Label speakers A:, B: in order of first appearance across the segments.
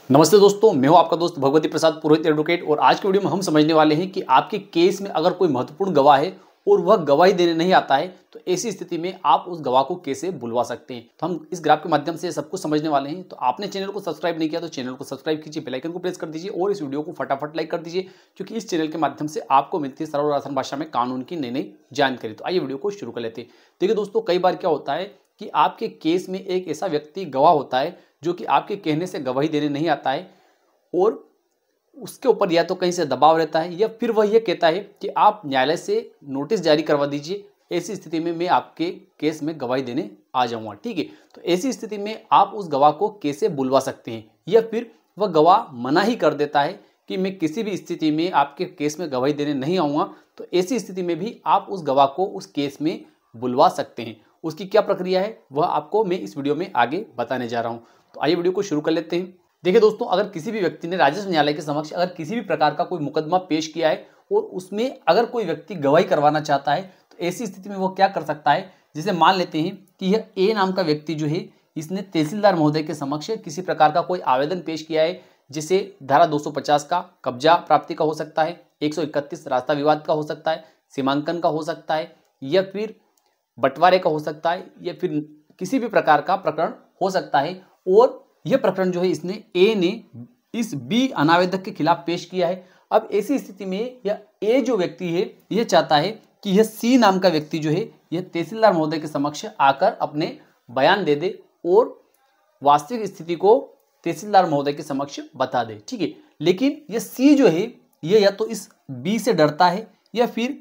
A: नमस्ते दोस्तों, मैं हूं आपका दोस्त भगवती प्रसाद पुरोहित एडवोकेट। और आज के वीडियो में हम समझने वाले हैं कि आपके केस में अगर कोई महत्वपूर्ण गवाह है और वह गवाही देने नहीं आता है तो ऐसी स्थिति में आप उस गवाह को कैसे बुलवा सकते हैं। तो हम इस ग्राफ के माध्यम से सब कुछ समझने वाले हैं। तो आपने चैनल को सब्सक्राइब नहीं किया तो चैनल को सब्सक्राइब कीजिए, बेल आइकन को प्रेस कर दीजिए और इस वीडियो को फटाफट लाइक कर दीजिए, क्योंकि इस चैनल के माध्यम से आपको मिलती है सरल और आसान भाषा में कानून की नई नई जानकारी। तो आइए वीडियो को शुरू कर लेते हैं। देखिए दोस्तों, कई बार क्या होता है कि आपके केस में एक ऐसा व्यक्ति गवाह होता है जो कि आपके कहने से गवाही देने नहीं आता है और उसके ऊपर या तो कहीं से दबाव रहता है या फिर वह यह कहता है कि आप न्यायालय से नोटिस जारी करवा दीजिए, ऐसी स्थिति में मैं आपके केस में गवाही देने आ जाऊंगा। ठीक है, तो ऐसी स्थिति में आप उस गवाह को कैसे बुलवा सकते हैं, या फिर वह गवाह मना ही कर देता है कि मैं किसी भी स्थिति में आपके केस में गवाही देने नहीं आऊँगा। तो ऐसी स्थिति में भी आप उस गवाह को उस केस में बुलवा सकते हैं। उसकी क्या प्रक्रिया है वह आपको मैं इस वीडियो में आगे बताने जा रहा हूँ। तो आइए वीडियो को शुरू कर लेते हैं। देखिए दोस्तों, अगर किसी भी व्यक्ति ने राजस्व न्यायालय के समक्ष अगर किसी भी प्रकार का कोई मुकदमा पेश किया है और उसमें अगर कोई व्यक्ति गवाही करवाना चाहता है तो ऐसी स्थिति में वो क्या कर सकता है। जैसे मान लेते हैं कि यह ए नाम का व्यक्ति जो है इसने तहसीलदार महोदय के समक्ष किसी प्रकार का कोई आवेदन पेश किया है, जिसे धारा 250 का कब्जा प्राप्ति का हो सकता है, 131 रास्ता विवाद का हो सकता है, सीमांकन का हो सकता है, या फिर बंटवारे का हो सकता है, या फिर किसी भी प्रकार का प्रकरण हो सकता है। और यह प्रकरण जो है इसने ए ने इस बी अनावेदक के खिलाफ पेश किया है। अब ऐसी स्थिति में यह ए जो व्यक्ति है यह चाहता है कि यह सी नाम का व्यक्ति जो है यह तहसीलदार महोदय के समक्ष आकर अपने बयान दे दे और वास्तविक स्थिति को तहसीलदार महोदय के समक्ष बता दे। ठीक है, लेकिन यह सी जो है यह या तो इस बी से डरता है या फिर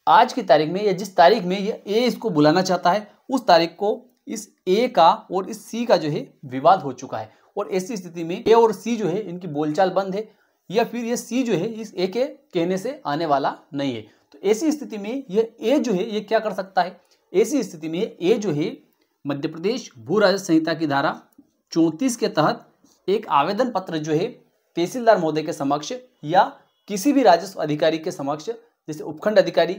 A: आज की तारीख में या जिस तारीख में यह ए इसको बुलाना चाहता है उस तारीख को इस ए का और इस सी का जो है विवाद हो चुका है। और ऐसी स्थिति में ए और सी जो है इनकी बोलचाल बंद है, या फिर ये सी जो है इस ए के कहने से आने वाला नहीं है। तो ऐसी स्थिति में यह ए जो है ये क्या कर सकता है। ऐसी स्थिति में ए जो है मध्य प्रदेश भू राजस्व संहिता की धारा 34 के तहत एक आवेदन पत्र जो है तहसीलदार महोदय के समक्ष या किसी भी राजस्व अधिकारी के समक्ष, जैसे उपखंड अधिकारी,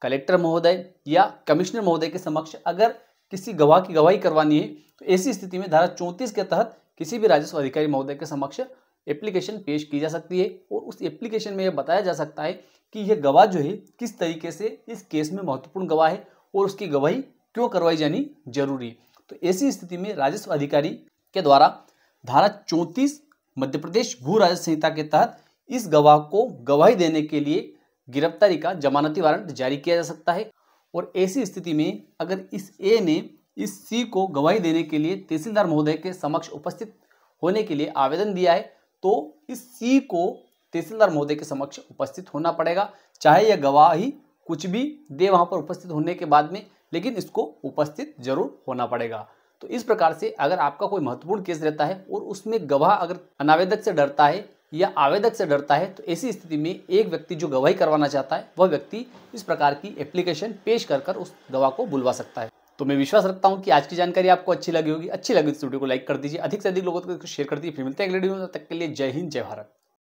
A: कलेक्टर महोदय या कमिश्नर महोदय के समक्ष अगर किसी गवाह की गवाही करवानी है तो ऐसी स्थिति में धारा 34 के तहत किसी भी राजस्व अधिकारी महोदय के समक्ष एप्लीकेशन पेश की जा सकती है। और उस एप्लीकेशन में यह बताया जा सकता है कि यह गवाह जो है किस तरीके से इस केस में महत्वपूर्ण गवाह है और उसकी गवाही क्यों करवाई जानी जरूरी है। तो ऐसी स्थिति में राजस्व अधिकारी के द्वारा धारा 34 मध्य प्रदेश भू राजस्व संहिता के तहत इस गवाह को गवाही देने के लिए गिरफ्तारी का जमानती वारंट जारी किया जा सकता है। और ऐसी स्थिति में अगर इस ए ने इस सी को गवाही देने के लिए तहसीलदार महोदय के समक्ष उपस्थित होने के लिए आवेदन दिया है तो इस सी को तहसीलदार महोदय के समक्ष उपस्थित होना पड़ेगा, चाहे यह गवाही कुछ भी दे वहां पर उपस्थित होने के बाद में, लेकिन इसको उपस्थित जरूर होना पड़ेगा। तो इस प्रकार से अगर आपका कोई महत्वपूर्ण केस रहता है और उसमें गवाह अगर अनावेदक से डरता है या आवेदक से डरता है तो ऐसी स्थिति में एक व्यक्ति जो गवाही करवाना चाहता है वह व्यक्ति इस प्रकार की एप्लीकेशन पेश कर उस गवाह को बुलवा सकता है। तो मैं विश्वास रखता हूं कि आज की जानकारी आपको अच्छी लगी होगी। अच्छी लगी तो इस वीडियो को लाइक कर दीजिए, अधिक से अधिक लोगों तक शेयर कर दीजिए। फिर मिलते हैं अगले वीडियो में, तब तक के लिए जय हिंद, जय भारत।